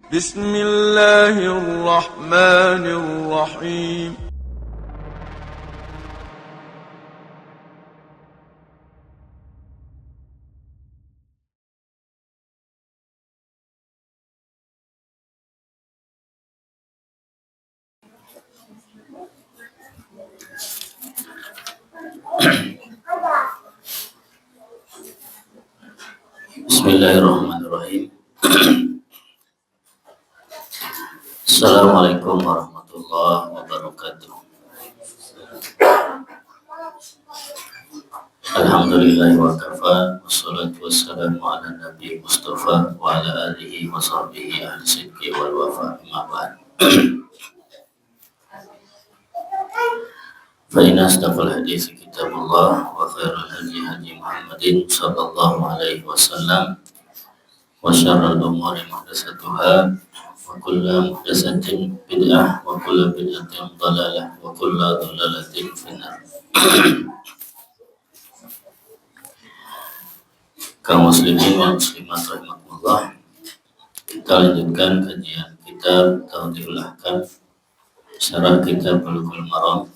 بسم الله الرحمن الرحيم. Bismillahirrahmanirrahim. Assalamualaikum warahmatullahi wabarakatuh. Alhamdulillahi wa kafa, wassalatu wassalamu ala nabi mustafa wa ala alihi wa sahbihi ahli sidqi wal wafa, amma ba'd. Fa inna asdaqal hadits kitabullah wa khairul hadi hadi Muhammadin sallallahu alaihi wasallam wa syarrul umuri muhdatsatuha wa kullu muhdatsatin bid'ah wa kullu bid'atin dhalalah wa kullu dhalalatin finnar. Kaum muslimin wal muslimat rahimakumullah, kita lanjutkan kajian kitab Tawdihul Ahkam, syarah kitab Bulughul Maram.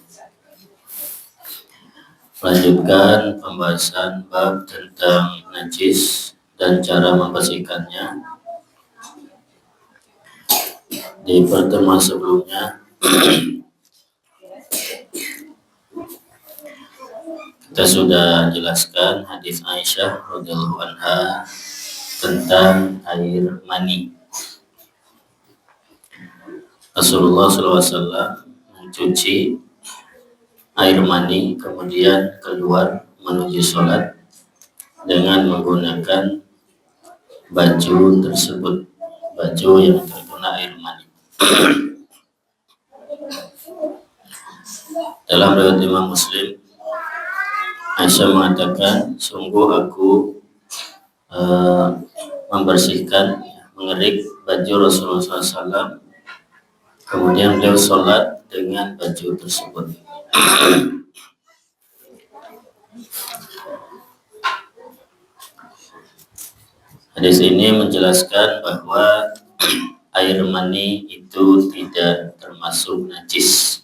Lanjutkan pembahasan bab tentang najis dan cara membersihkannya. Di pertemuan sebelumnya kita sudah jelaskan hadis Aisyah radhiyallahu anha tentang air mani. Rasulullah SAW mencuci air mani kemudian keluar menuju sholat dengan menggunakan baju tersebut, baju yang terkena air mani. Dalam riwayat Imam Muslim, Aisyah mengatakan, sungguh aku membersihkan, mengerik baju Rasulullah SAW, kemudian beliau sholat dengan baju tersebut. Hadis ini menjelaskan bahwa air mani itu tidak termasuk najis.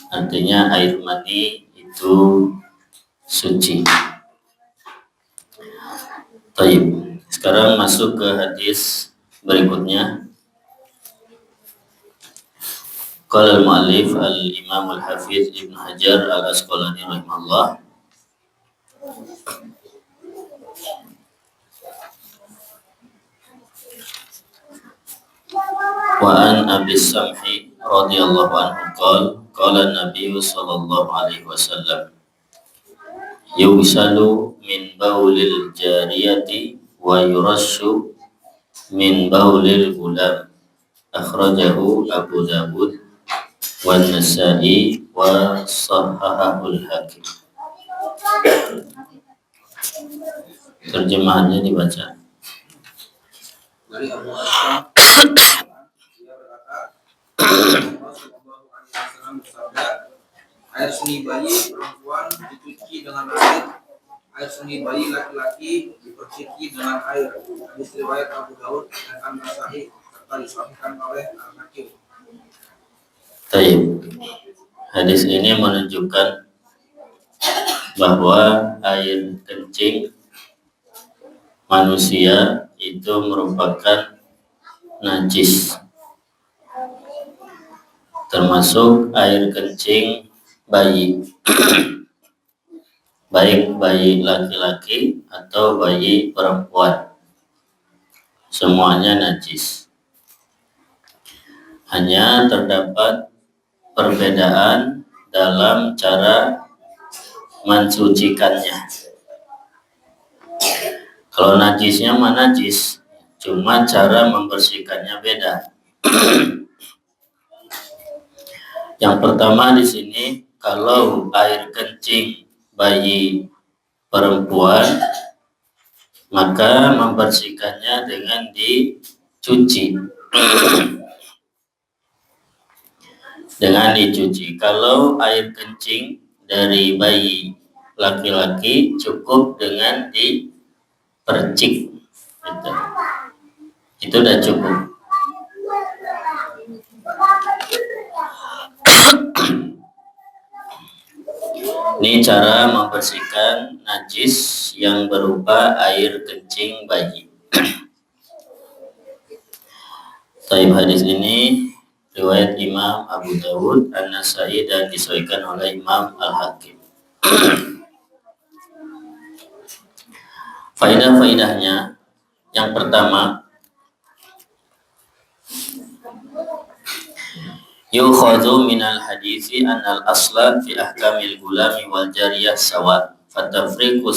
Artinya air mani itu suci. Baik, sekarang masuk ke hadis berikutnya. Qala al-mu'allif al-imam al-hafiz Ibnu Hajar al-Asqalani rahimahullah, wa an Abi Samhi radhiyallahu anhu qala Nabi sallallahu alaihi wasallam, yusalu min baulil jariyati wa yurashu min baulil gulam. Akhrajahu Abu Dawud wa Nasa'i wa Sahahahul Hakim. Terjemahannya dibaca. Dari Abu Hurairah dia berkata, Rasulullah Shallallahu Alaihi Wasallam bersabda, air seni bayi perempuan dicuci dengan air seni bayi laki-laki diperciki dengan air. Hadis riwayat Abu Dawud dan An-Nasa'i serta disahihkan oleh Al-Hakim. Baik. Hadis ini menunjukkan bahwa air kencing manusia itu merupakan najis, termasuk air kencing bayi, baik bayi laki-laki atau bayi perempuan, semuanya najis. Hanya terdapat perbedaan dalam cara mensucikannya. Kalau najisnya mah najis, cuma cara membersihkannya beda. Yang pertama di sini, kalau air kencing bayi perempuan, maka membersihkannya dengan dicuci. Dengan dicuci. Kalau air kencing dari bayi laki-laki cukup dengan dipercik. Gitu. Itu udah cukup. Ini cara membersihkan najis yang berupa air kencing bayi. Taib hadis ini riwayat Imam Abu Dawud, An-Nasai dan disahihkan oleh Imam Al-Hakim. Faidah-faidahnya yang pertama, yukhadhu minal hadisi anal asla fi ahkamil gulami wal jariyah sawa fatafriqu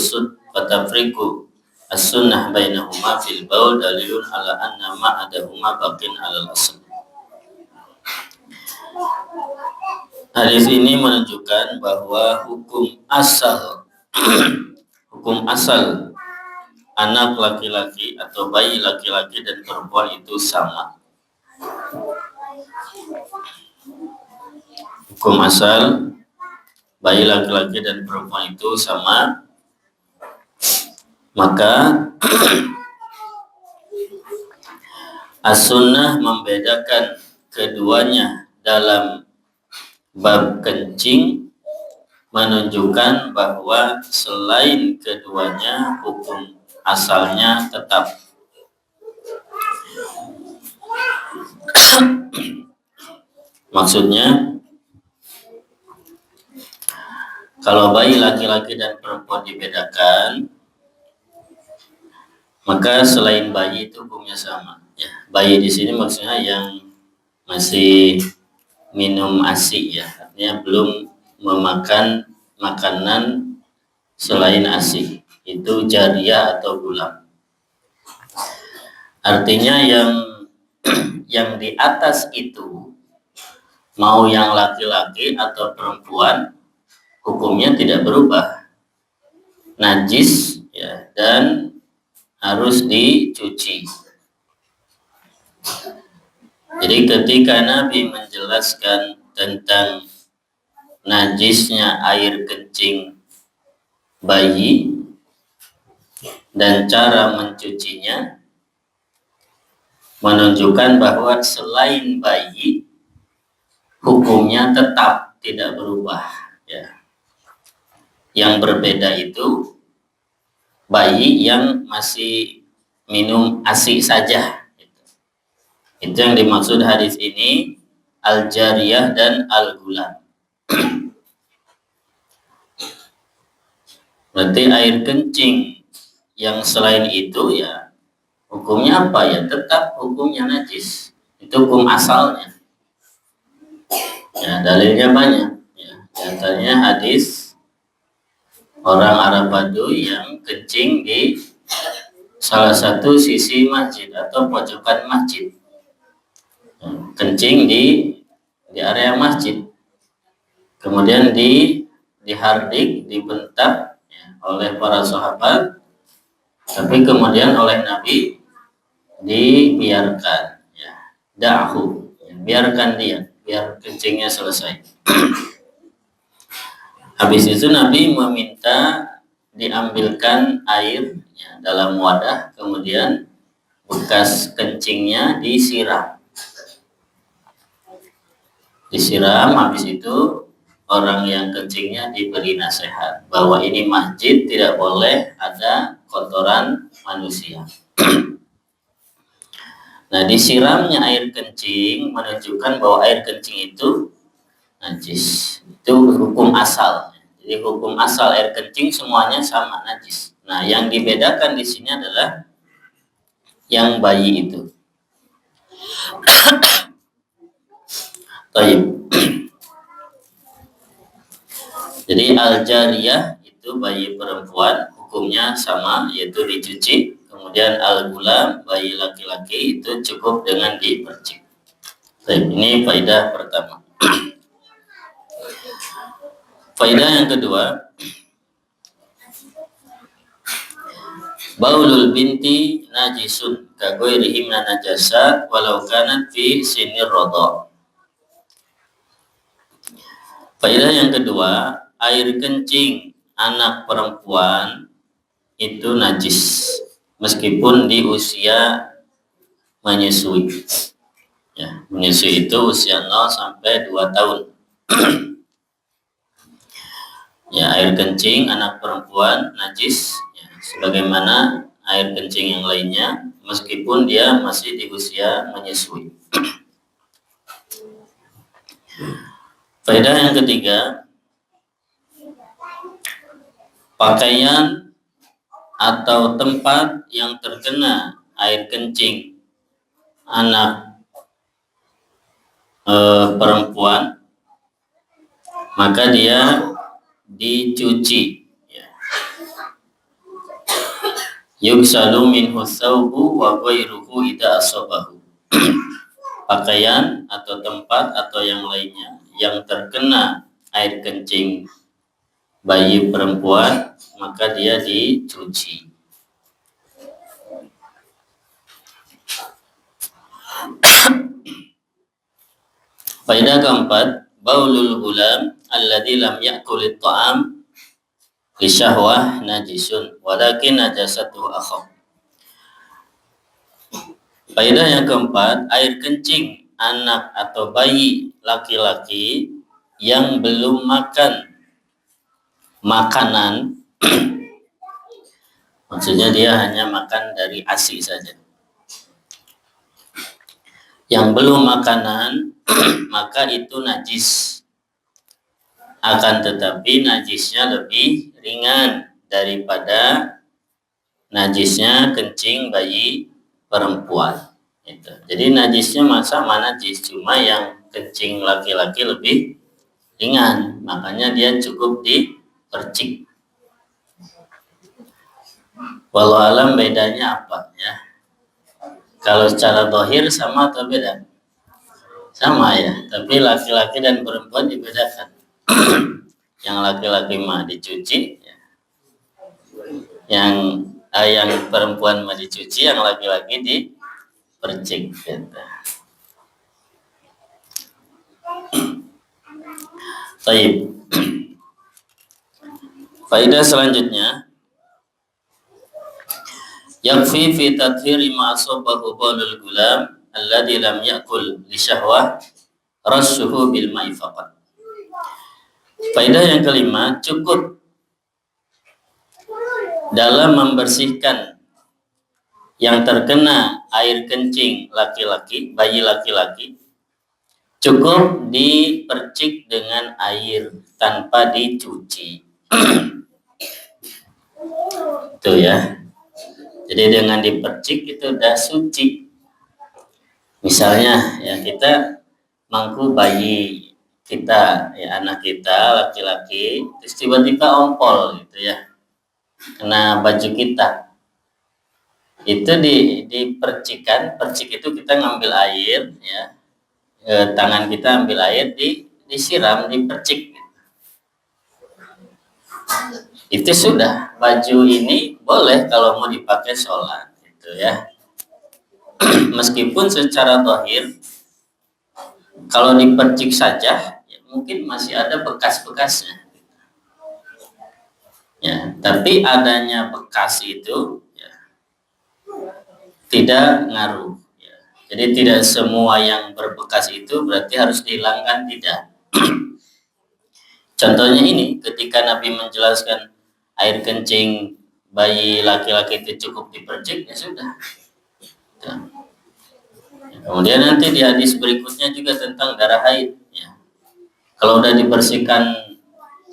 as-sunnah bainahuma fil baul dalilun ala anna ma'adahuma baqin alal asl. Hadis ini menunjukkan bahwa hukum asal anak laki-laki atau bayi laki-laki dan perempuan itu sama. Hukum asal bayi laki-laki dan perempuan itu sama, maka as-sunnah membedakan keduanya dalam bab kencing menunjukkan bahwa selain keduanya hukum asalnya tetap. Maksudnya, kalau bayi laki-laki dan perempuan dibedakan, maka selain bayi itu hukumnya sama. Ya, bayi di sini maksudnya yang masih minum ASI, ya, artinya belum memakan makanan selain ASI, itu jariyah atau gulam. Artinya yang di atas itu, mau yang laki-laki atau perempuan, hukumnya tidak berubah, najis, ya, dan harus dicuci. Jadi ketika Nabi menjelaskan tentang najisnya air kencing bayi dan cara mencucinya, menunjukkan bahwa selain bayi hukumnya tetap tidak berubah, ya. Yang berbeda itu bayi yang masih minum ASI saja. Itu yang dimaksud hadis ini, al-jariyah dan al-gulam. Berarti air kencing yang selain itu, ya, hukumnya apa? Ya tetap hukumnya najis. Itu hukum asalnya. Ya, dalilnya banyak. Ya, contohnya hadis orang Arab Baduy yang kencing di salah satu sisi masjid atau pojokan masjid. Kencing di area masjid, kemudian dihardik, dibentak, ya, oleh para sahabat, tapi kemudian oleh Nabi dibiarkan, ya, da'hu, ya, biarkan dia, biar kencingnya selesai. Habis itu Nabi meminta diambilkan air, ya, dalam wadah, kemudian bekas kencingnya disiram. Habis itu orang yang kencingnya diberi nasihat bahwa ini masjid, tidak boleh ada kotoran manusia. Nah, disiramnya air kencing menunjukkan bahwa air kencing itu najis. Itu hukum asal. Jadi hukum asal air kencing semuanya sama, najis. Nah, yang dibedakan di sini adalah yang bayi itu. Taib. Jadi al-jariyah itu bayi perempuan, hukumnya sama, yaitu dicuci. Kemudian al-gulam, bayi laki-laki, itu cukup dengan dipercik. Taib. Ini faidah pertama. Faidah yang kedua, baulul binti najisun kagoirihim najasa walau kanat fi sinir rodha. Faidah yang kedua, air kencing anak perempuan itu najis meskipun di usia menyusui. Ya, menyusui itu usia 0 sampai 2 tahun. Ya, air kencing anak perempuan najis ya, sebagaimana air kencing yang lainnya meskipun dia masih di usia menyusui. Faedah yang ketiga, pakaian atau tempat yang terkena air kencing anak perempuan maka dia dicuci. Yugsalu minhu thawbu wa ghairuhu idza asabahu. Pakaian atau tempat atau yang lainnya yang terkena air kencing bayi perempuan maka dia dicuci. Faedah keempat, baulul gulam alladzi lam ya'kul at-ta'am li syahwah najisun walakin najasatuhu akhaf. Faedah yang keempat, air kencing anak atau bayi laki-laki yang belum makan makanan maksudnya dia hanya makan dari ASI saja. Yang belum makanan maka itu najis. Akan tetapi najisnya lebih ringan daripada najisnya kencing bayi perempuan. Itu. Jadi najisnya sama najis, cuma yang kencing laki-laki lebih ringan, makanya dia cukup dipercik. Walau alam bedanya apa ya? Kalau secara zahir sama atau beda? Sama ya, tapi laki-laki dan perempuan dibedakan. Yang laki-laki mah dicuci, ya. yang perempuan mah dicuci, yang laki-laki dipercik. Gitu. Baik. Faedah selanjutnya, yakfi fi tathhiri ma asabahu balul gulam alladhi lam ya'kul li syahwah rassuhu bil ma'i faqat. Faedah yang kelima, cukup dalam membersihkan yang terkena air kencing laki-laki, bayi laki-laki, cukup dipercik dengan air tanpa dicuci. Itu ya. Jadi dengan dipercik itu udah suci. Misalnya ya kita mangku bayi kita, ya anak kita laki-laki, terus tiba-tiba ompol gitu ya, kena baju kita, itu dipercikan. Percik itu kita ngambil air, ya, tangan kita ambil air, disiram, dipercik. Itu sudah, baju ini boleh kalau mau dipakai sholat, gitu ya. Meskipun secara zahir kalau dipercik saja ya mungkin masih ada bekas-bekasnya. Ya, tapi adanya bekas itu ya, tidak ngaruh. Ya. Jadi tidak semua yang berbekas itu berarti harus dihilangkan, tidak. Contohnya ini, ketika Nabi menjelaskan air kencing bayi laki-laki itu cukup dipercik, ya sudah. Ya. Kemudian nanti di hadis berikutnya juga tentang darah haid. Ya. Kalau udah dibersihkan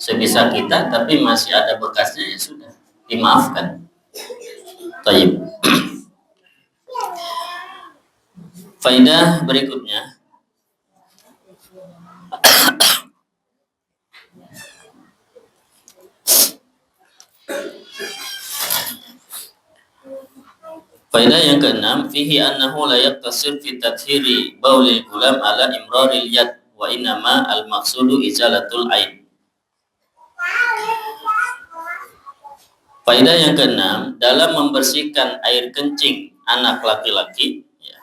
sebisa kita, tapi masih ada bekasnya, ya sudah, dimaafkan. Taib. Faedah berikutnya, faedah yang keenam, fihi annahu la yaqtasir fi tathhiri baulil gulam ala imraril yad wa innama al maqsudu izalatul ain. Faedah yang keenam, dalam membersihkan air kencing anak laki-laki ya,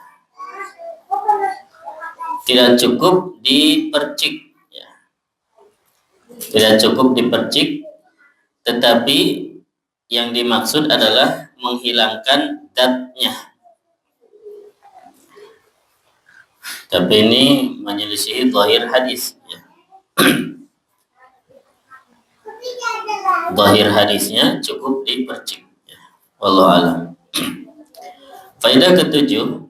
tidak cukup dipercik ya. Tidak cukup dipercik, tetapi yang dimaksud adalah menghilangkan datnya. Tapi ini menyelisihi zahir hadis, ya. Zahir hadisnya cukup dipercik, ya. Wallahu a'lam. Faedah ketujuh,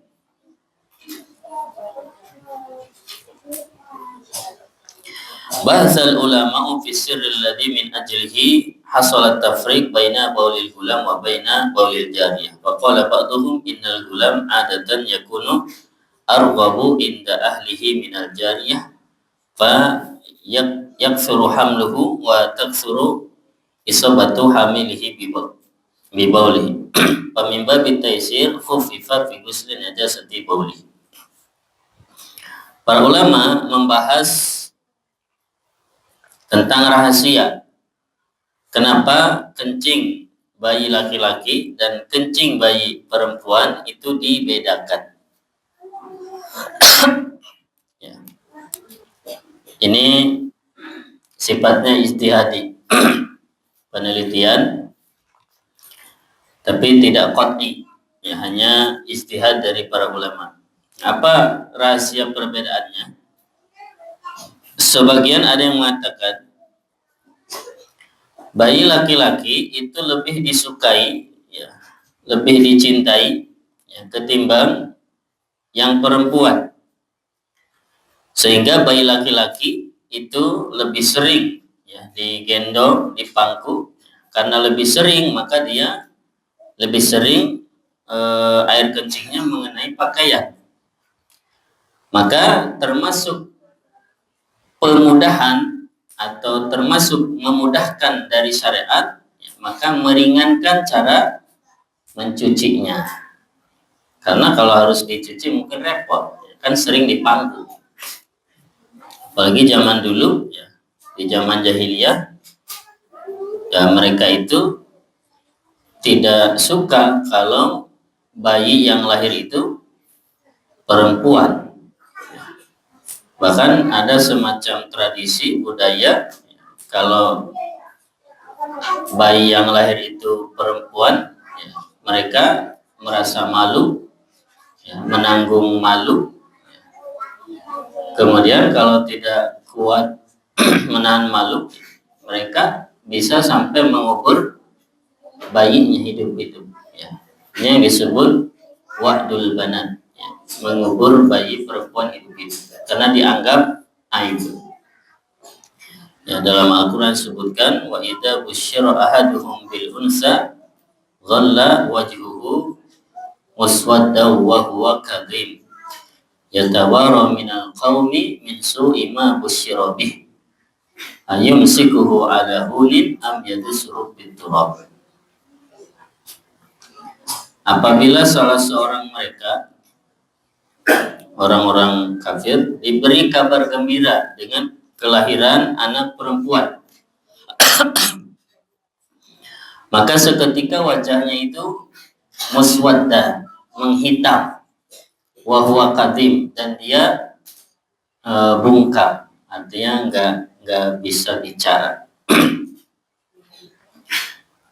bahasal ulama fi sirril ladzi min ajlihi hasalat tafriq baina baulil gulam wa baina baulil jariyah. Wa qala ba'dhum innal gulam adatan yakunu arghabu inda ahlihi minal jariyah fa yaksuru hamluhu wa taksuru isabatu hamilihi bi baulihi. Fa min babi taysir khufifa fi ghusli najasati baulihi. Para ulama membahas tentang rahasia kenapa kencing bayi laki-laki dan kencing bayi perempuan itu dibedakan. Ya. Ini sifatnya ijtihadi, penelitian, tapi tidak qat'i, ya, hanya ijtihad dari para ulama. Apa rahasia perbedaannya? Sebagian ada yang mengatakan bayi laki-laki itu lebih disukai, ya, lebih dicintai, ya, ketimbang yang perempuan. Sehingga bayi laki-laki itu lebih sering, ya, digendong, dipangku. Karena lebih sering, maka dia lebih sering air kencingnya mengenai pakaian. Maka termasuk pemudahan atau termasuk memudahkan dari syariat, ya, maka meringankan cara mencucinya. Karena kalau harus dicuci mungkin repot, ya, kan sering dipangku. Apalagi zaman dulu, ya, di zaman jahiliyah, ya, mereka itu tidak suka kalau bayi yang lahir itu perempuan. Bahkan ada semacam tradisi budaya, kalau bayi yang lahir itu perempuan, ya, mereka merasa malu, ya, menanggung malu. Kemudian kalau tidak kuat menahan malu, mereka bisa sampai mengubur bayinya hidup-hidup, ya. Ini yang disebut wa'dul banat, ya, mengubur bayi perempuan hidup-hidup karena dianggap aib. Ya, dalam Al-Quran disebutkan wa idza busyira ahaduhum bil unsa dhalla wajhuhu muswadda wa huwa kadhib yatawara minal qaumi min su'i ma busyira bih ayumsikuhu ala hunin am yadsuhu bit turab. Apabila salah seorang mereka, orang-orang kafir, diberi kabar gembira dengan kelahiran anak perempuan, maka seketika wajahnya itu muswadda, menghitam, wa huwa kadhim, dan dia bungkam, artinya enggak bisa bicara.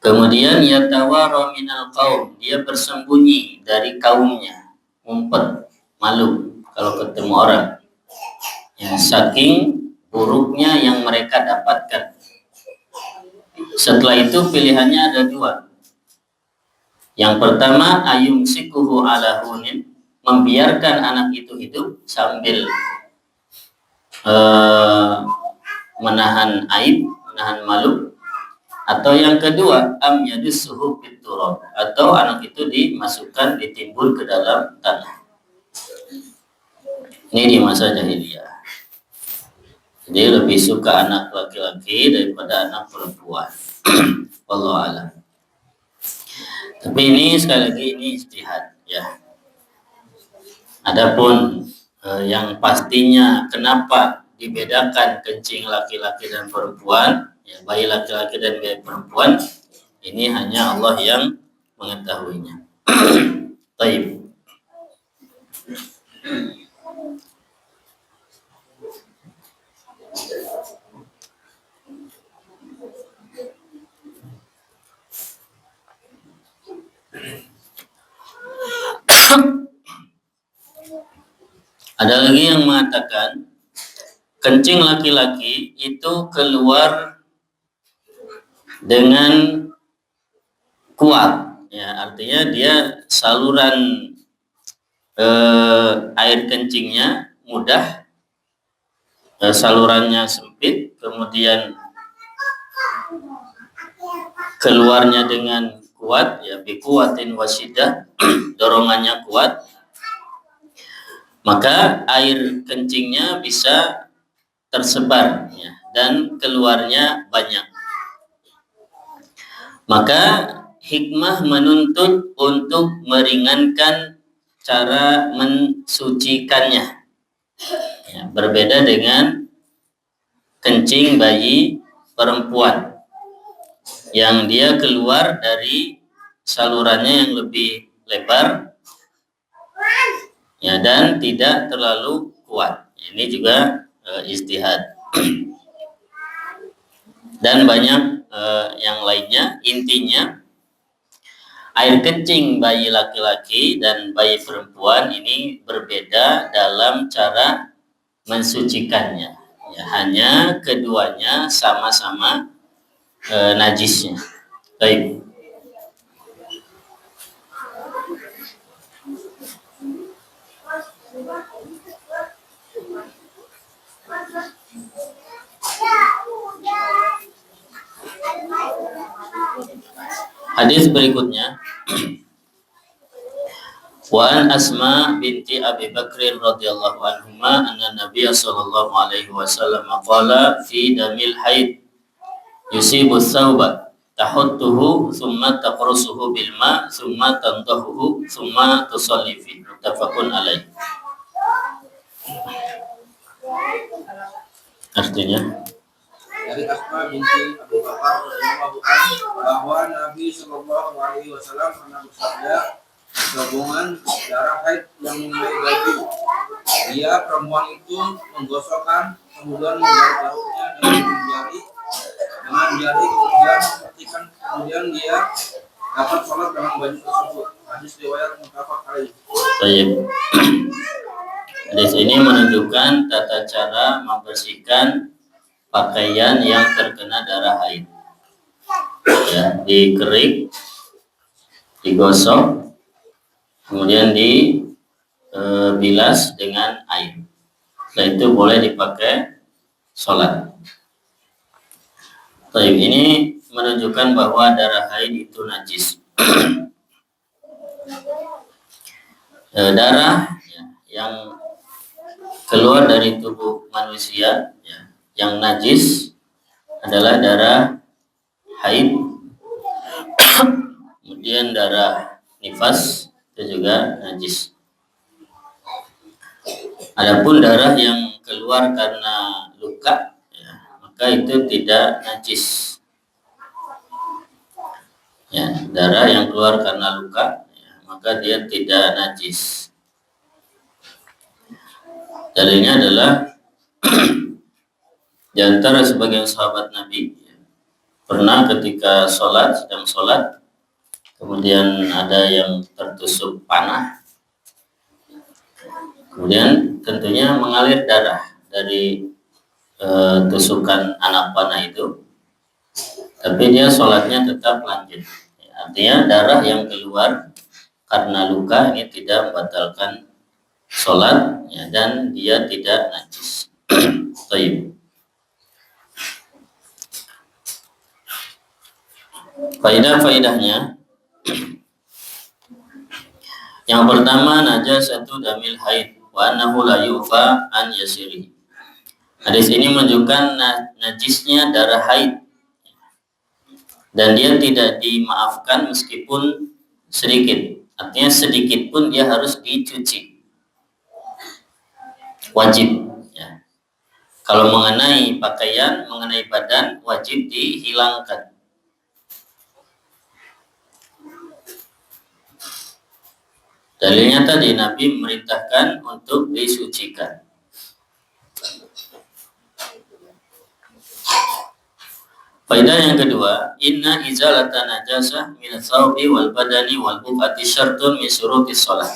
Kemudian yatawara minal qaum, dia bersembunyi dari kaumnya, ngumpet, malu kalau ketemu orang, ya, saking buruknya yang mereka dapatkan. Setelah itu pilihannya ada dua. Yang pertama, ayumsikuhu ala hunin, membiarkan anak itu hidup sambil menahan aib, menahan malu. Atau yang kedua, am yadussuhu fit turab, atau anak itu dimasukkan, ditimbul ke dalam tanah. Ini di masa jahiliyah. Jadi lebih suka anak laki-laki daripada anak perempuan. Wallahu a'lam. Tapi ini sekali lagi ini ijtihad, ya. Adapun yang pastinya kenapa dibedakan kencing laki-laki dan perempuan, ya, bayi laki-laki dan bayi perempuan, ini hanya Allah yang mengetahuinya. Baik. Ada lagi yang mengatakan kencing laki-laki itu keluar dengan kuat, ya artinya dia saluran air kencingnya mudah, salurannya sempit, kemudian keluarnya dengan kuat, ya biquwatin wasidah, dorongannya kuat, maka air kencingnya bisa tersebar, ya, dan keluarnya banyak. Maka hikmah menuntut untuk meringankan cara mensucikannya, ya, berbeda dengan kencing bayi perempuan yang dia keluar dari salurannya yang lebih lebar, ya, dan tidak terlalu kuat. Ini juga ijtihad. Dan banyak yang lainnya. Intinya air kencing bayi laki-laki dan bayi perempuan ini berbeda dalam cara mensucikannya, ya, hanya keduanya sama-sama najisnya. Baik. Hadis berikutnya, wa an Asma binti Abi Bakr radhiyallahu anhuma anna Nabiy sallallahu alaihi wasallam qala fi damil haid yusibu thawba tahuttuhu thumma taqrusuhu bil ma thumma tandahuhu thumma tusalli fi, muttafaqun alaih. Artinya dari Asma binti Abu Bakar radhiyallahu anhu bahwa Nabi Shallallahu Alaihi Wasallam pernah bersabda, gabungan darah haid yang memulai baju, dia perempuan itu menggosokkan kemudian menggaruk-garuknya dengan jari kemudian memperhatikan, kemudian dia dapat sholat dengan baju tersebut. Hadis riwayat muttafaq alaih. Baik. Hadis ini menunjukkan tata cara membersihkan pakaian yang terkena darah haid, ya, dikerik, digosok, kemudian dibilas dengan air. Setelah itu boleh dipakai sholat. Baik, ini menunjukkan bahwa darah haid itu najis. Darah, ya, yang keluar dari tubuh manusia, ya, yang najis adalah darah haid, kemudian darah nifas itu juga najis. Adapun darah yang keluar karena luka, ya, maka itu tidak najis. Ya, darah yang keluar karena luka, ya, maka dia tidak najis. Dalilnya adalah di antara sebagian sahabat Nabi, ya, pernah ketika sedang sholat, kemudian ada yang tertusuk panah, kemudian tentunya mengalir darah dari tusukan anak panah itu, tapi dia sholatnya tetap lanjut. Ya, artinya darah yang keluar karena luka ini tidak membatalkan sholat, ya, dan dia tidak najis. Baik. Faidah-faidahnya, yang pertama, najasatu damil haid wa annahu la yu'fa an yasiri. Hadis ini menunjukkan najisnya darah haid dan dia tidak dimaafkan meskipun sedikit. Artinya sedikit pun dia harus dicuci, wajib, ya. Kalau mengenai pakaian, mengenai badan, wajib dihilangkan. Dalilnya tadi Nabi memerintahkan untuk disucikan. Faidah yang kedua, inna izalata najasah min tsawbi wal badani wal buqati syartun min syurutis shalah.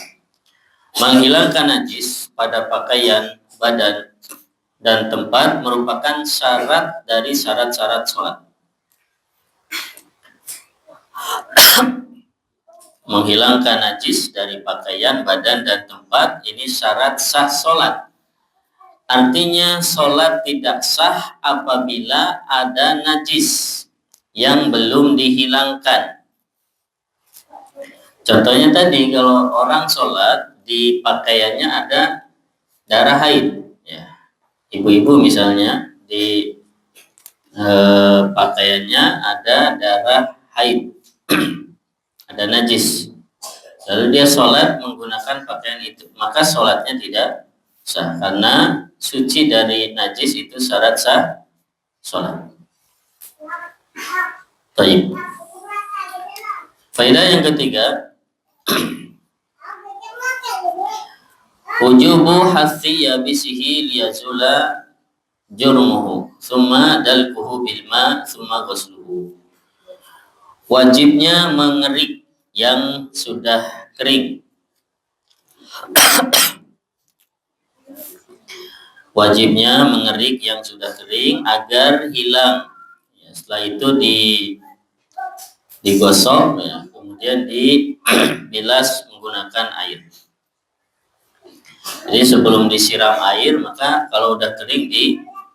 Menghilangkan najis pada pakaian, badan, dan tempat merupakan syarat dari syarat-syarat sholat. Menghilangkan najis dari pakaian, badan, dan tempat ini syarat sah sholat. Artinya sholat tidak sah apabila ada najis yang belum dihilangkan. Contohnya tadi, kalau orang sholat di pakaiannya ada darah haid, ya. Ibu-ibu misalnya di pakaiannya ada darah haid, ada najis, lalu dia sholat menggunakan pakaian itu, maka sholatnya tidak sah karena suci dari najis itu syarat sah sholat. Baik. Faedah yang ketiga, wujubu hathi yabisihi liyazula jurmuhu summa dalkuhu bilma summa ghusluhu. Wajibnya mengerik yang sudah kering. Wajibnya mengerik yang sudah kering agar hilang. Ya, setelah itu digosok, ya, kemudian dibilas menggunakan air. Jadi sebelum disiram air, maka kalau udah kering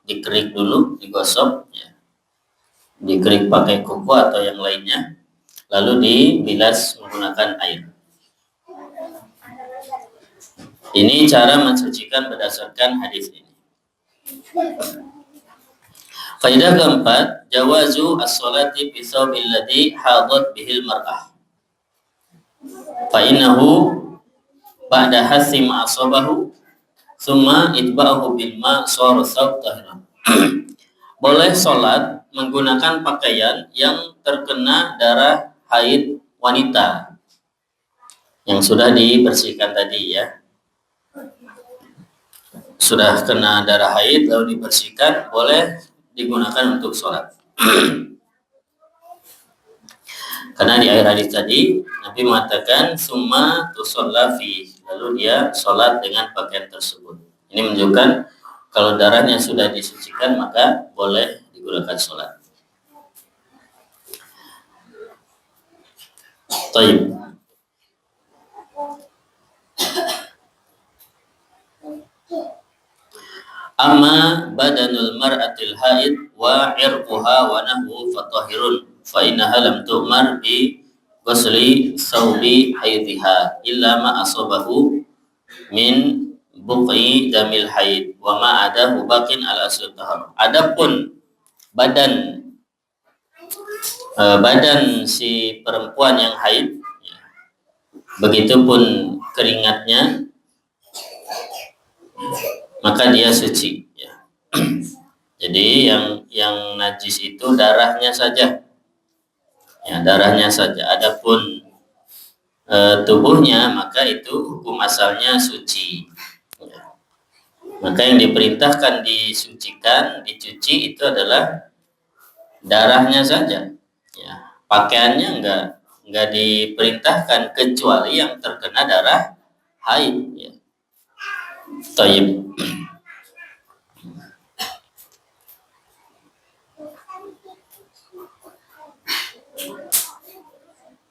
dikerik dulu, digosok, ya. Dikerik pakai kuku atau yang lainnya, lalu dibilas menggunakan air. Ini cara mensucikan berdasarkan hadis ini. Kaidah keempat, jawazu as-salati fi thawbil ladzi hadat bihil mar'ah. Fa innahu ba'da hasi ma asabahu thumma itba'ahu bil ma sara thawb tahiran. Boleh sholat menggunakan pakaian yang terkena darah haid wanita yang sudah dibersihkan tadi, ya. Sudah kena darah haid lalu dibersihkan, boleh digunakan untuk sholat. Karena di akhir hadis tadi Nabi mengatakan summa tusalla fi, lalu dia sholat dengan pakaian tersebut. Ini menunjukkan kalau darahnya sudah disucikan maka boleh digunakan sholat. Taib. Amma badanul mar'atil haid wa irquha wa nahwu fatahirun fa innaha lam tu'mar bi ghusli thawbi haidha illa ma asabahu min buqi damil haid wa ma adahu baqin ala asl tahar. Adapun badan si perempuan yang haid, ya, begitupun keringatnya, maka dia suci, ya. Jadi yang najis itu darahnya saja, ya, darahnya saja. Adapun tubuhnya maka itu hukum asalnya suci, ya. Maka yang diperintahkan disucikan, dicuci itu adalah darahnya saja, ya. Pakaiannya enggak diperintahkan kecuali yang terkena darah haid, ya. Taib.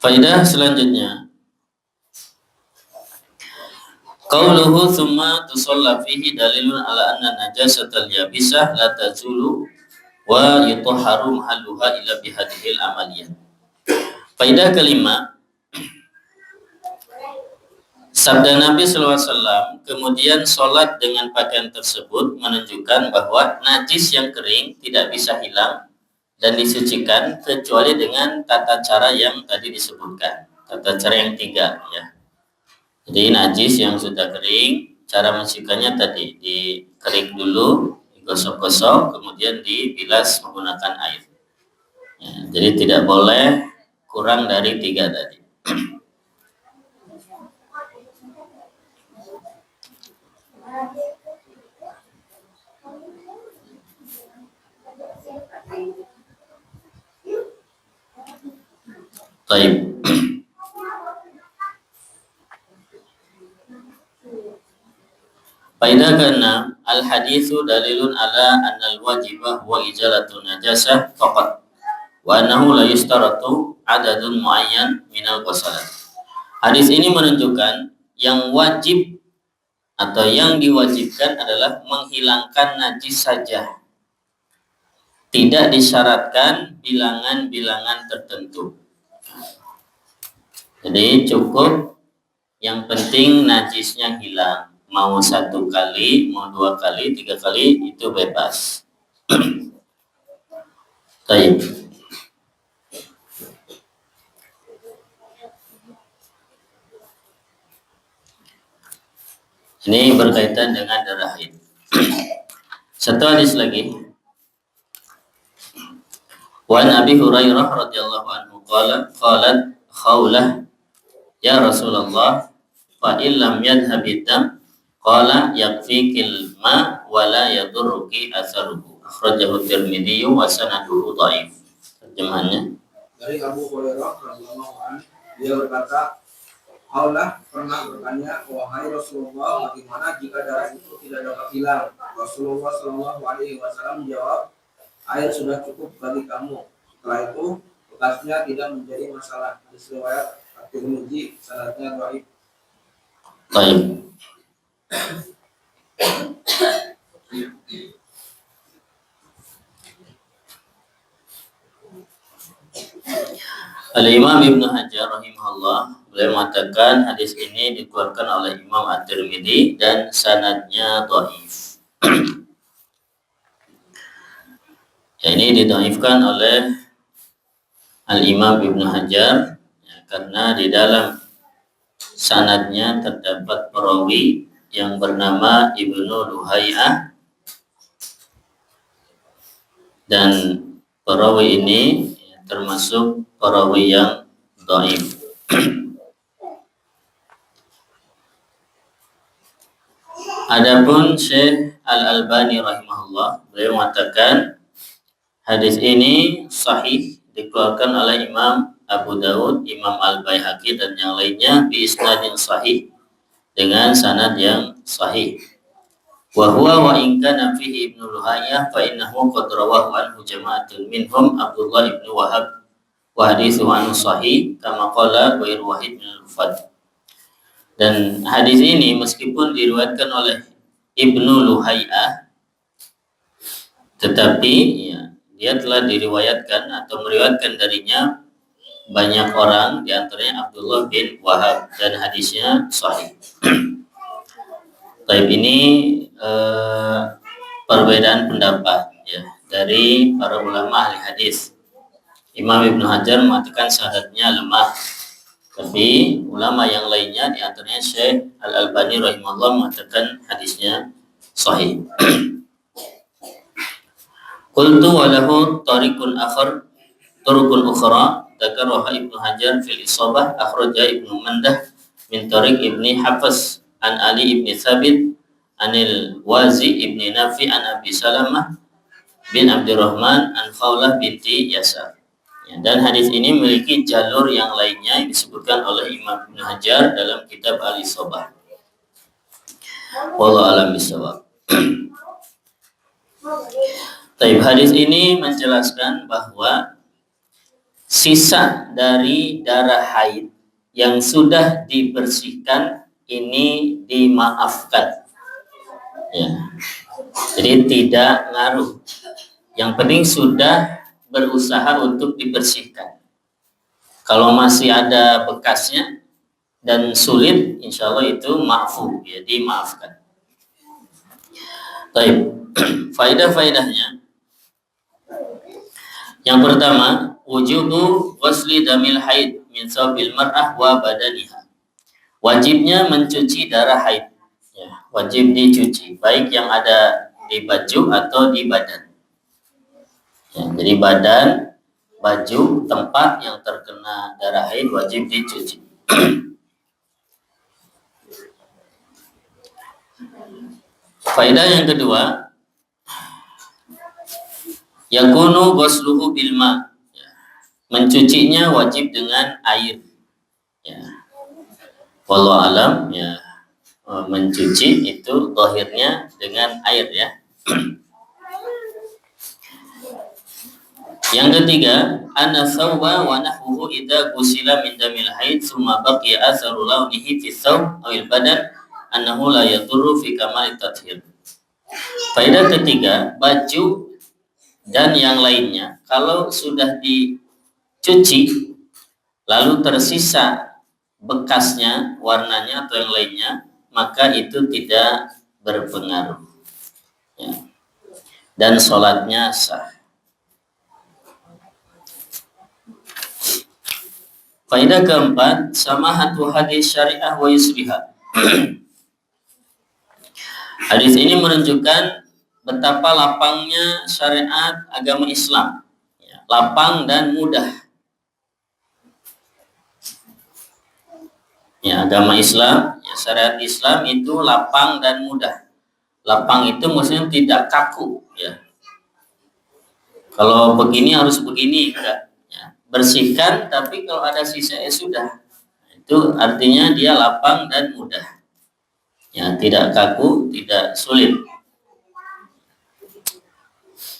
Faidah selanjutnya, qauluhu thumma tusalla fihi dalilun ala anna najasatal yabisah la tazulu wa yutahharu mahalluha illa bihadhil amaliyah. Faidah kelima, sabda Nabi SAW, kemudian sholat dengan pakaian tersebut menunjukkan bahwa najis yang kering tidak bisa hilang dan disucikan kecuali dengan tata cara yang tadi disebutkan, tata cara yang 3, ya. Jadi najis yang sudah kering, cara mensucikannya tadi dikerik dulu, digosok-gosok, kemudian dibilas menggunakan air, ya. Jadi tidak boleh kurang dari 3 tadi. Baik. Faedah keenam, al-haditsu dalilun ala annal wajibah wa izalatun najasah faqat wa annahu la yustaratu adadun muayyan minal ghusalat. Hadis ini menunjukkan yang wajib atau yang diwajibkan adalah menghilangkan najis saja. Tidak disyaratkan bilangan-bilangan tertentu. Jadi cukup yang penting najisnya hilang. Mau 1 kali, mau 2 kali, 3 kali itu bebas. Baik. Ini berkaitan dengan darah haid. Satu hadis lagi. Wa Abi Hurairah radhiyallahu anhu qalat Khawlah ya Rasulullah fa illam yadhhabid dam qala yakfikil ma wa la yadurruki atharuhu. Akhrajahu Tirmidzi wa sanaduhu dhaif. Terjemahannya Dari Abu Hurairah radhiyallahu anhu, dia berkata, Khawlah pernah bertanya, wahai Rasulullah, bagaimana jika darah itu tidak dapat hilang? Rasulullah Shallallahu Alaihi Wasallam menjawab, air sudah cukup bagi kamu. Setelah itu bekasnya tidak menjadi masalah. Hadis riwayat At-Tirmidzi, sanadnya dhaif. baik. Al-Imam Ibnu Hajar rahimahullah beliau mengatakan hadis ini dikeluarkan oleh Imam At-Tirmidzi dan sanadnya dhaif. Ini didhaifkan oleh Al-Imam Ibnu Hajar ya, karena di dalam sanadnya terdapat perawi yang bernama Ibnu Luhai'ah dan perawi ini termasuk perawi yang dhaif. Adapun Syekh Al-Albani rahimahullah beliau mengatakan hadis ini sahih, dikeluarkan oleh Imam Abu Dawud, Imam Al-Baihaqi dan yang lainnya bi isnadin sahih dengan sanad yang sahih. Wa huwa wa in kana fihi Ibnu Luhaiyah fa innahu qad rawahu anhu jama'atun minhum Abdullah ibn Wahab wa hadithu anhu sahih kama qala Ghair Wahid bin Al-Fad. Dan hadis ini meskipun diriwayatkan oleh Ibnu Luhaiyah tetapi ya, dia telah diriwayatkan atau meriwayatkan darinya banyak orang, di antaranya Abdullah bin Wahab, dan hadisnya sahih. Taib ini perbedaan pendapat ya dari para ulama ahli hadis. Imam Ibnu Hajar mengatakan sanadnya lemah, tapi ulama yang lainnya di antaranya Syekh Al-Albani rahimahullah mengatakan hadisnya sahih. Qultu wa lahu tariqun ukhra dzakaraha Ibnu Hajar fil Isabah akhraja Ibnu Mandah min tariq Ibni Hafs an Ali ibni Thabit anil Wazi ibni Nafi an Abi Salamah bin Abdurrahman an Khawlah binti Yasar. Ya, dan hadis ini memiliki jalur yang lainnya yang disebutkan oleh Imam Ibnu Hajar dalam kitab Al-Isabah. Wallahu a'lam bishawab. Taib, hadis ini menjelaskan bahwa sisa dari darah haid yang sudah dibersihkan ini dimaafkan. Ya. Jadi tidak ngaruh. Yang penting sudah berusaha untuk dibersihkan. Kalau masih ada bekasnya dan sulit, insya Allah itu ma'fu, ya, dimaafkan. Taib. Faedah-faedahnya. Yang pertama, wujubu ghusli damil haid min thawbil mar'ah wa badaniha. Wajibnya mencuci darah haid. Ya, wajib dicuci, baik yang ada di baju atau di badan. Ya, jadi badan, baju, tempat yang terkena darah haid wajib dicuci. Faedah yang kedua, yakunu ghusluhu bil ma. Ya, mencucinya wajib dengan air. Ya. Wallahu alam, ya. mencuci itu zahirnya dengan air ya. Yang ketiga, anna thawba wa nahwuhu idza ghusila min damil haid thumma baqiya atharu lawnihi fi thawb aw al badan annahu la yadurru fi kamal tathhir. Faedah ketiga, baju dan yang lainnya kalau sudah dicuci lalu tersisa bekasnya, warnanya atau yang lainnya, maka itu tidak berpengaruh ya. Dan sholatnya sah. Faedah keempat, samahatu hadis syariah wa yusriha. Hadis ini menunjukkan betapa lapangnya syariat agama Islam, ya, lapang dan mudah. Ya, agama Islam, ya, syariat Islam itu lapang dan mudah. Lapang itu maksudnya tidak kaku, ya. Kalau begini harus begini, enggak. Bersihkan, tapi kalau ada sisa sudah, itu artinya dia lapang dan mudah ya, tidak kaku, tidak sulit.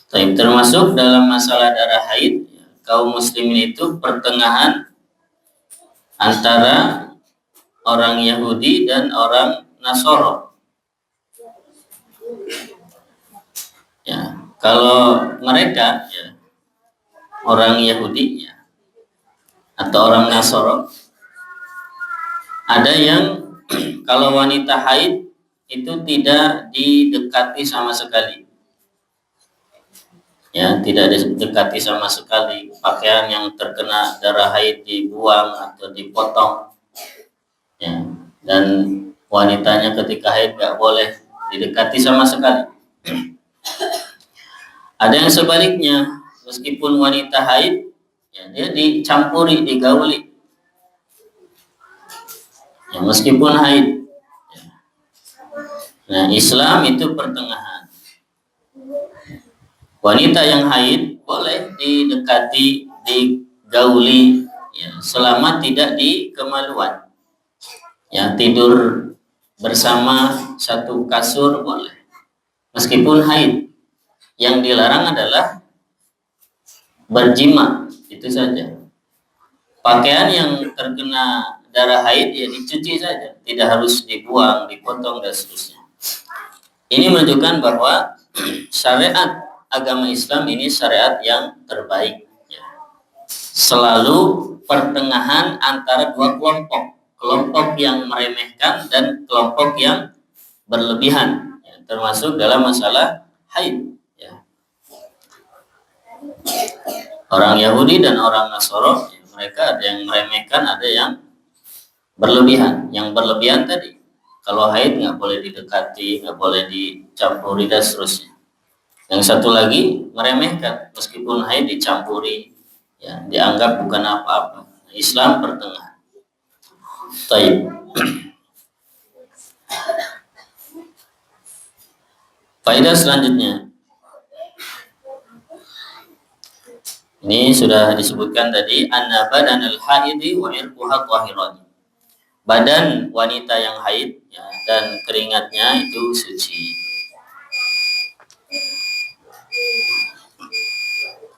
Termasuk dalam masalah darah haid, kaum muslimin itu pertengahan antara orang Yahudi dan orang Nasoro ya. Kalau mereka ya, orang Yahudi ya, atau orang Nasoro, ada yang kalau wanita haid itu tidak didekati sama sekali ya, tidak didekati sama sekali. Pakaian yang terkena darah haid dibuang atau dipotong ya. Dan wanitanya ketika haid gak boleh didekati sama sekali. Ada yang sebaliknya, meskipun wanita haid ya, dia dicampuri, digauli ya, meskipun haid ya. Nah, Islam itu pertengahan. Wanita yang haid boleh didekati, digauli ya, selama tidak di kemaluan ya, tidur bersama satu kasur boleh meskipun haid. Yang dilarang adalah berjima, itu saja. Pakaian yang terkena darah haid ya dicuci saja, tidak harus dibuang, dipotong dan seterusnya. Ini menunjukkan bahwa syariat agama Islam ini syariat yang terbaik ya. Selalu pertengahan antara dua kelompok, kelompok yang meremehkan dan kelompok yang berlebihan ya, termasuk dalam masalah haid ya. Orang Yahudi dan orang Nasoro ya, mereka ada yang meremehkan, ada yang berlebihan. Yang berlebihan tadi, kalau haid nggak boleh didekati, nggak boleh dicampuri dan seterusnya. Yang satu lagi meremehkan, meskipun haid dicampuri ya, dianggap bukan apa-apa. Islam pertengahan. Taib. Faedah selanjutnya, ini sudah disebutkan tadi, anna badanal haidi wa irquha tahiran. Badan wanita yang haid ya, dan keringatnya itu suci.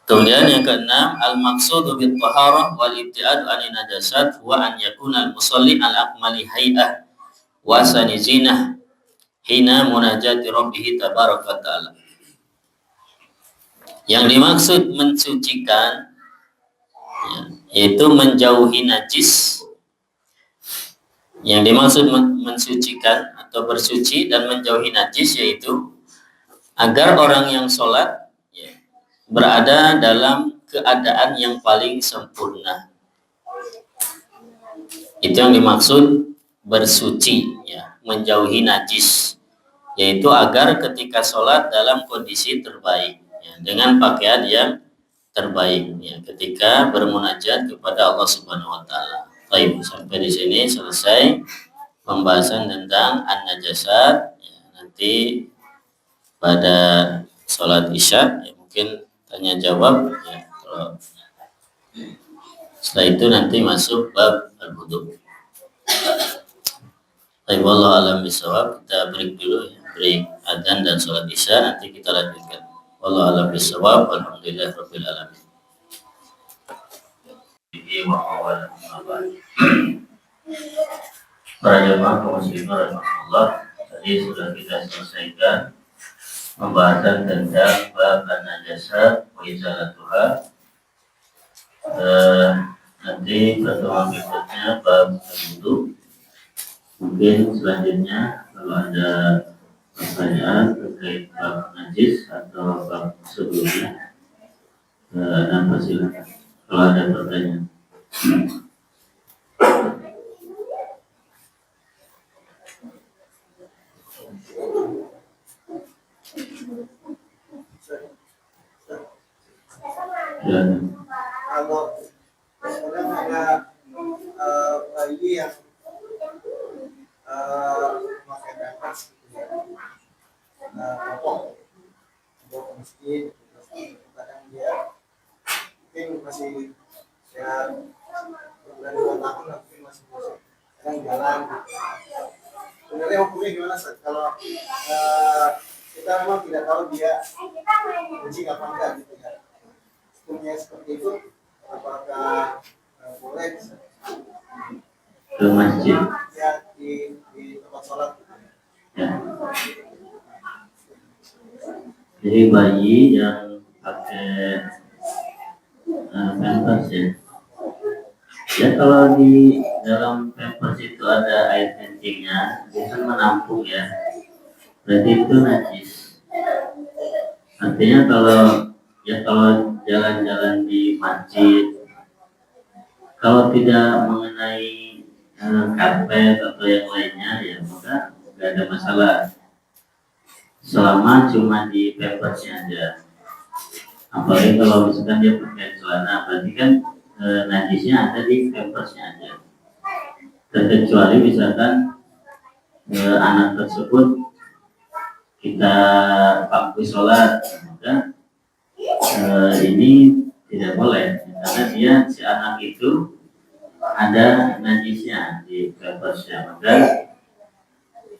Kemudian yang keenam, al-maqsudu bit taharah wal ibtiad an najasat wa an yakuna al-musalli al-akmali hay'ah wa sani zinah hina munajati rabbih tabaraka ta'ala. Yang dimaksud mensucikan ya, yaitu menjauhi najis. Yang dimaksud mensucikan atau bersuci dan menjauhi najis yaitu agar orang yang sholat ya, berada dalam keadaan yang paling sempurna. Itu yang dimaksud bersuci ya, menjauhi najis, yaitu agar ketika sholat dalam kondisi terbaik ya, dengan pakaian yang terbaik ya, ketika bermunajat kepada Allah Subhanahu wa taala. Baik, sampai di sini selesai pembahasan tentang an-najasat ya, nanti pada sholat isya ya, mungkin tanya jawab ya, kalau setelah itu nanti masuk bab al-wudu. Tapi wallahu alam bisawab, kita break dulu ya, break adzan dan sholat isya, nanti kita lanjutkan. Wallahu alam bisawab, alhamdulillahirabbil alamin. Para jemaah kaum muslimin rahimakumullah, tadi sudah kita selesaikan pembahasan tentang bab najasa wa izalatuha. Nanti pertemuan berikutnya bab wudu. Mungkin selanjutnya kalau ada pertanyaan terkait bab najis atau bab sebelumnya, dan silakan kalau ada pertanyaan. Kalau kadang ada bayi yang memakai pampers gitu ya, popok ke masjid, kadang dia mungkin masih ya bulan 2 tahun lah, mungkin masih kadang jalan gitu. Sebenarnya hukumnya gimana Ustaz? Kalau kita memang tidak tahu dia kencing apa enggak gitu ya, hukumnya seperti itu, apakah boleh Ke masjid ya di tempat sholat? ya. Jadi bayi yang pakai pampers ya. Ya kalau di dalam pampers itu ada air kencingnya, bisa menampung ya. Berarti itu najis. Artinya kalau jalan-jalan di masjid, kalau tidak mengenai karpet atau yang lainnya ya maka nggak ada masalah. Selama cuma di pampersnya aja. Apalagi kalau misalkan dia pakai celana, berarti kan najisnya ada di pampersnya aja. Terkecuali misalkan anak tersebut kita paksa sholat, maka ini tidak boleh karena dia si anak itu ada najisnya di pampersnya, maka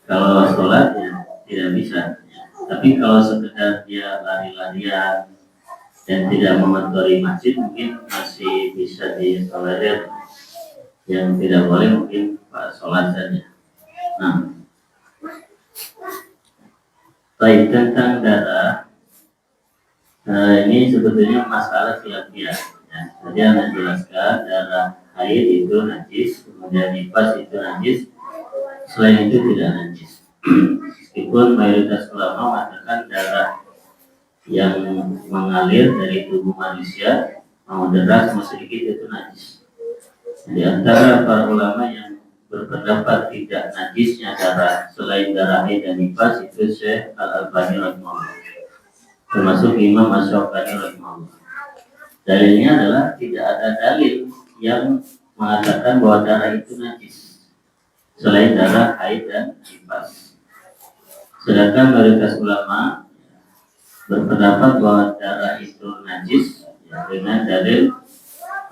kalau sholat ya tidak bisa. Tapi kalau sekedar dia lari-larian dan tidak mengotori masjid mungkin masih bisa ditolerir. Yang tidak boleh mungkin sholat saja. Nah, baik tentang darah, ini sebetulnya masalah khilafiyah. Ya, tadi Anda jelaskan darah haid itu najis, kemudian nifas itu najis, selain itu tidak najis. Meskipun mayoritas ulama mengatakan darah yang mengalir dari tubuh manusia mau deras mau sedikit itu najis. Di antara para ulama yang berpendapat tidak najisnya darah selain darah haid dan nifas itu Syekh Al-Albani rahimahullah, termasuk Imam Asy-Syafi'i rahimahullah. Dalilnya adalah tidak ada dalil yang mengatakan bahwa darah itu najis selain darah haid dan nifas. Sedangkan mayoritas ulama berpendapat bahwa darah itu najis ya, dengan dalil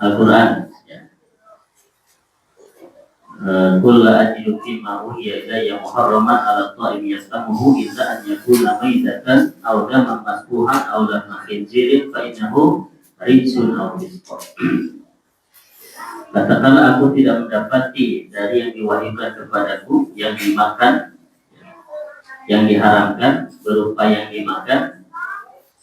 Al-Quran. Kullu ajidu fi ma uhiya ilayya muharraman 'ala ta'im yastamuhu illa an yakuna maitatan aw daman masfuhan aw lahma khinzirin fa innahu rijsun aw fisq. Katakanlah aku tidak mendapati dari yang diwahyukan kepadaku yang dimakan, yang diharamkan berupa yang dimakan,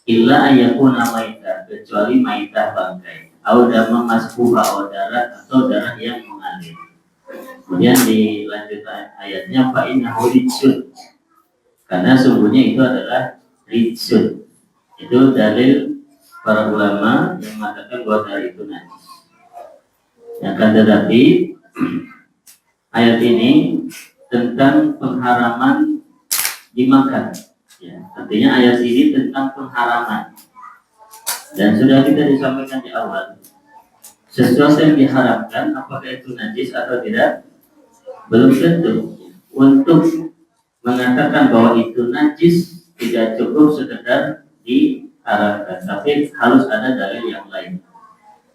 illa ayakuna maitah, kecuali maitah bangkai, au dama masfuha, au darah atau darah yang mengalir. Kemudian dilanjutkan ayatnya fa innahu rijsun, karena sungguhnya itu adalah rijsun. Itu dalil para ulama yang mengatakan bahwa darah itu najis. Akan tetapi ayat ini tentang pengharaman dimakan. Ya, artinya ayat ini tentang pengharaman. Dan sudah kita disampaikan di awal, sesuatu yang diharamkan apakah itu najis atau tidak belum tentu. Untuk mengatakan bahwa itu najis tidak cukup sekedar diharamkan, tapi harus ada dalil yang lain.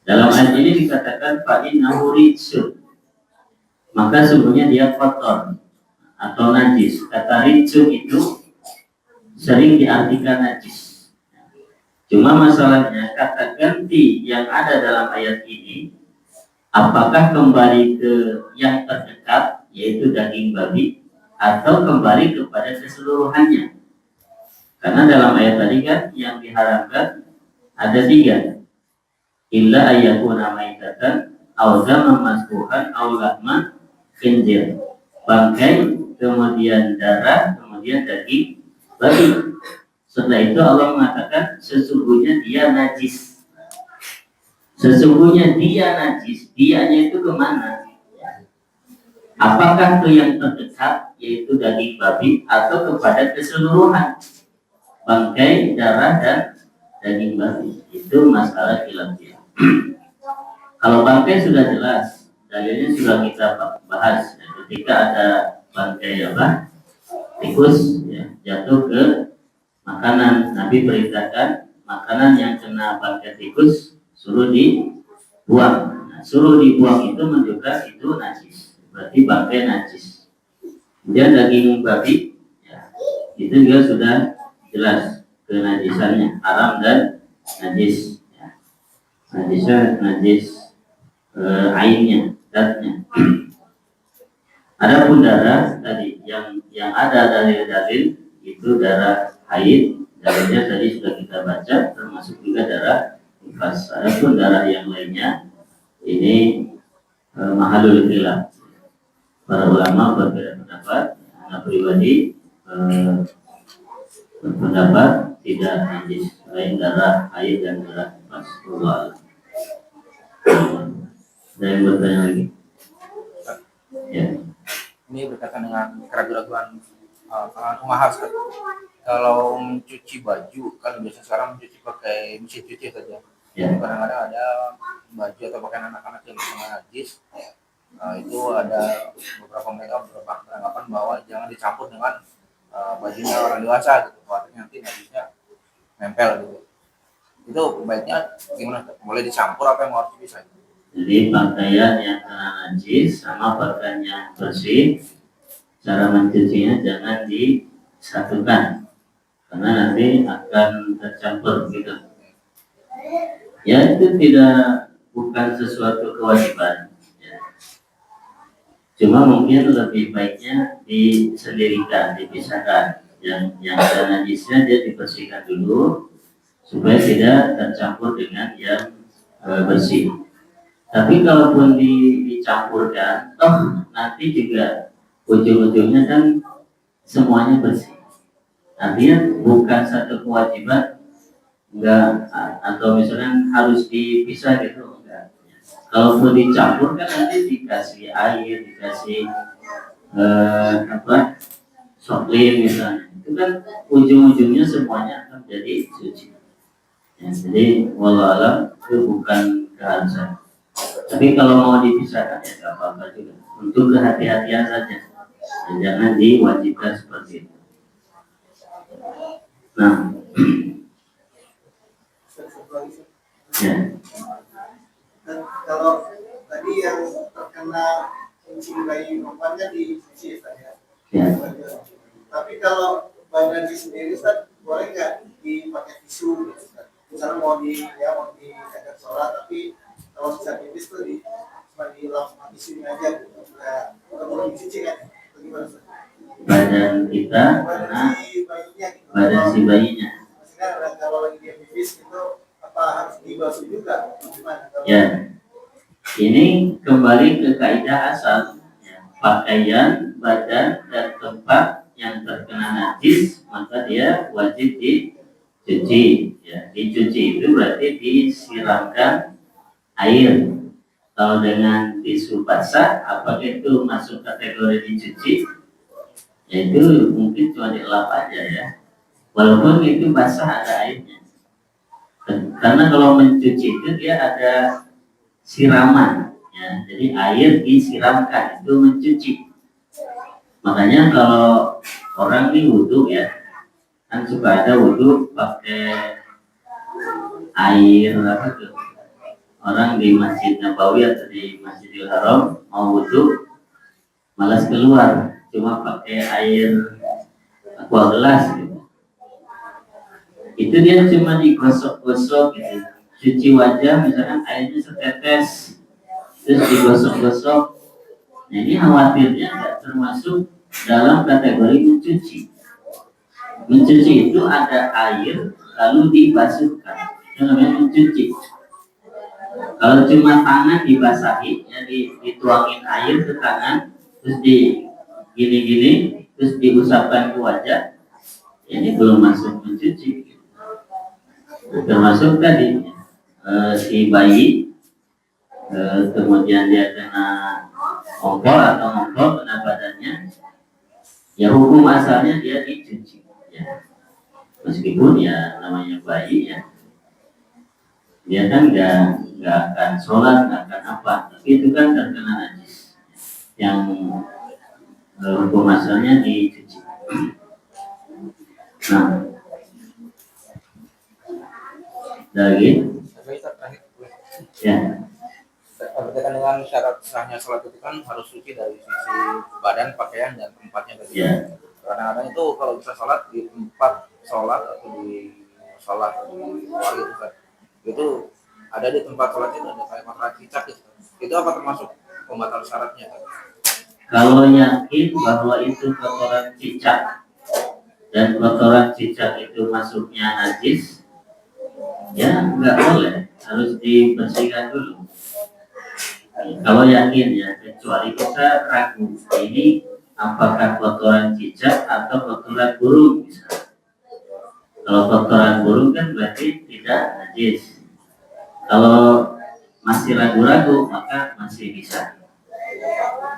Dalam ayat ini dikatakan fa innahu rijsun, maka sungguhnya dia kotor. atau najis. Kata rijsu itu sering diartikan najis. Cuma masalahnya kata ganti yang ada dalam ayat ini, apakah kembali ke yang terdekat, yaitu daging babi, atau kembali kepada keseluruhannya? Karena dalam ayat tadi kan yang diharamkan ada 3. Illa ayyakuna maitatan aw daman masfuhan aw lahma khinzir. Bangkai, kemudian darah, kemudian daging babi. Setelah itu Allah mengatakan sesungguhnya dia najis. Sesungguhnya dia najis. Dianya itu kemana? Apakah ke yang terdekat, yaitu daging babi, atau kepada keseluruhan? Bangkai, darah, dan daging babi. Itu masalah khilafiyah. Kalau bangkai sudah jelas, dalilnya sudah kita bahas. Ketika ada bangkai tikus jatuh ke makanan, Nabi perintahkan makanan yang kena bangkai tikus suruh dibuang. Nah, suruh dibuang itu menunjukkan itu najis. Berarti bangkai najis. Kemudian daging babi, itu juga sudah jelas kenajisannya, haram dan najis. Najisnya najis ainnya, zatnya. Adapun darah tadi yang ada dari dalil itu darah haid, dalilnya tadi sudah kita baca, termasuk juga darah nifas. Adapun darah yang lainnya ini mahalul khilaf. Para ulama berbeda pendapat. Anak pribadi berpendapat tidak najis selain darah haid dan darah nifas. Ada yang bertanya lagi? Ya. Ini berkaitan dengan keraguan-keraguan kalangan pengusaha. Kalau mencuci baju kan biasanya sekarang mencuci pakai mesin cuci saja. Ya. Kadang-kadang ada baju atau pakaian anak-anak yang sangat najis. Itu ada beberapa mereka beranggapan bahwa jangan dicampur dengan bajunya orang dewasa gitu. Khawatir nanti najisnya nempel gitu. Itu baiknya gimana? Boleh dicampur apa yang harus dipisah? Jadi pakaian yang kena najis sama pakaian yang bersih, cara mencucinya jangan disatukan, karena nanti akan tercampur gitu. Ya itu bukan sesuatu kewajiban. Ya. Cuma mungkin lebih baiknya disendirikan, dipisahkan. Yang ada najisnya dia dibersihkan dulu supaya tidak tercampur dengan yang bersih. Tapi kalaupun dicampurkan, nanti juga ujung-ujungnya kan semuanya bersih. Artinya bukan satu kewajiban, enggak, atau misalnya harus dipisah gitu, enggak. Kalaupun dicampur kan nanti dikasih air, dikasih soklin misalnya, itu kan ujung-ujungnya semuanya akan jadi suci. Ya, jadi wallahualam itu bukan keharusan. Tapi kalau mau dipisahkan ya tidak apa-apa juga. Untuk kehati-hatian saja. Dan jangan diwajibkan seperti itu. Nah, ya. Dan kalau tadi yang terkena kencing bayi perempuannya dicuci saja. Ya. Tapi kalau badan sendiri Ustaz, boleh nggak dipakai tisu? Misalnya mau diajak sholat, tapi kalau bisa pipis tuh cuma dilap tisunya aja gitu. Nggak perlu dicuci kan? Bagaimana Ustaz? Badan kita karena badan si bayinya. Maksudnya kalau lagi dia pipis itu apa harus dibasuh juga? Gimana? Ya. Ini kembali ke kaidah asal. Ya. Pakaian, badan, dan tempat yang terkena najis maka dia wajib dicuci. Ya, dicuci itu berarti disiramkan air. Kalau dengan tisu basah, apakah itu masuk kategori dicuci? Yaitu mungkin cuma dielap aja ya. Walaupun itu basah ada airnya. Karena kalau mencuci itu dia ada siraman. Ya, jadi air disiramkan itu mencuci. Makanya kalau orang ini wudhu ya, kan suka ada wudhu pakai air apa tuh? Orang di Masjid Nabawi atau di Masjidil Haram mau wudhu malas keluar, cuma pakai air aqua gelas gitu. Itu dia cuma digosok-gosok gitu. Cuci wajah misalkan airnya setetes, terus digosok-gosok. Nah, ini khawatirnya nggak termasuk dalam kategori mencuci. Mencuci itu ada air lalu dibasuhkan, itu namanya mencuci. Kalau cuma tangan dibasahi, ya dituangin air ke tangan, terus di gini-gini, terus diusapkan ke wajah, ini belum masuk mencuci. Termasuk tadi si bayi, kemudian dia kena kompor atau ngompol kena badannya, ya hukum asalnya dia dicuci. Ya. Meskipun ya namanya bayi ya, dia kan nggak akan sholat, nggak akan apa, tapi itu kan terkena najis yang hukum asalnya dicuci. Nah, lagi ya. Berkaitan dengan syarat sahnya sholat itu kan harus suci dari sisi badan, pakaian, dan tempatnya tadi. Ya. Kadang-kadang itu kalau bisa sholat di tempat sholat atau di sholat di luar gitu kan, itu ada di tempat sholat itu ada kayak kotoran cicak gitu. Itu apa termasuk pembatal syaratnya kan? Kalau yakin bahwa itu kotoran cicak dan kotoran cicak itu masuknya najis, ya nggak boleh, harus dibersihkan dulu. Kalau yakin ya, kecuali kita ragu ini apakah kotoran cicak atau kotoran burung misalnya. Kalau kotoran burung kan berarti tidak najis. Kalau masih ragu-ragu maka masih bisa.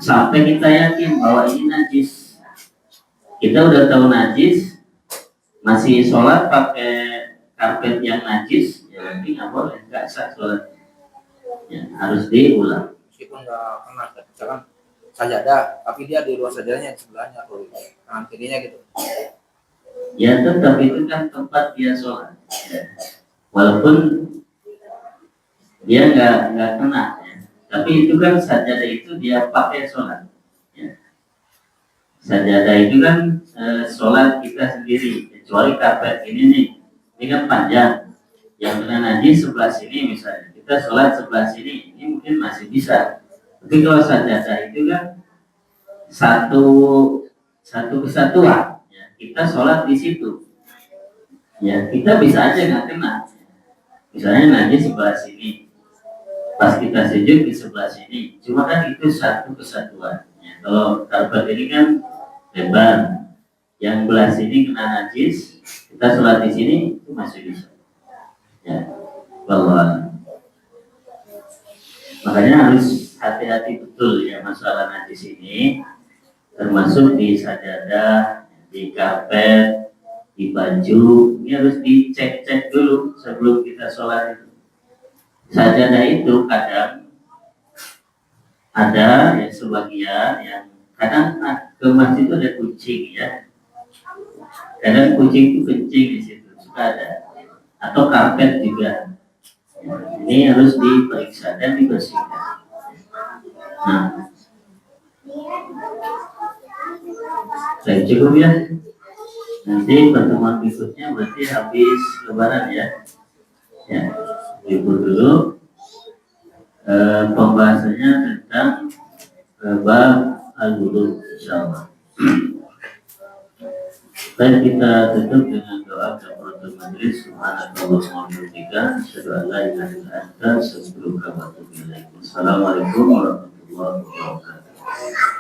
Sampai kita yakin bahwa ini najis. Kita udah tahu najis, masih sholat pakai karpet yang najis, ya berarti nggak boleh, nggak sah sholat. Ya, harus diulang. Meskipun nggak pernah misalkan sajadah, tapi dia di luar sajadahnya di sebelahnya atau di kanan kirinya gitu. Ya tetap itu kan tempat dia sholat. Ya. Walaupun dia nggak kena, ya. Tapi itu kan sajadah itu dia pakai sholat. Ya. Sajadah itu kan sholat kita sendiri, kecuali karpet ini kan panjang. Yang kena najis sebelah sini misalnya, kita sholat sebelah sini, ini mungkin masih bisa. Tapi kalau sajadah itu kan satu kesatuan, ya, kita sholat di situ, ya kita bisa aja nggak kena. Misalnya najis sebelah sini, pas kita sujud di sebelah sini, cuma kan itu satu kesatuan. Ya, kalau karpet ini kan lebar, yang belah sini kena najis, kita sholat di sini itu masih bisa. Ya, bahwa makanya harus hati-hati betul ya masalah najis ini, termasuk di sajadah, di karpet, di baju, ini harus dicek-cek dulu sebelum kita sholat itu. Sajadah itu kadang ada ya sebagian yang kadang ke masjid itu ada kucing ya, kadang kucing itu kencing di situ suka ada. Atau karpet juga, ini harus diperiksa dan dibersihkan. Nah, saya cukup ya. Nanti pertemuan berikutnya berarti habis lebaran ya. Ya, libur dulu. Pembahasannya tentang bab al-wudu insyaallah. Baik, kita tutup dengan doa kafaratul majelis. Subhanallah wa bihamdihi, asyhadu an la ilaha illa anta, astaghfiruka wa atubu ilaik. Assalamualaikum warahmatullahi wabarakatuh.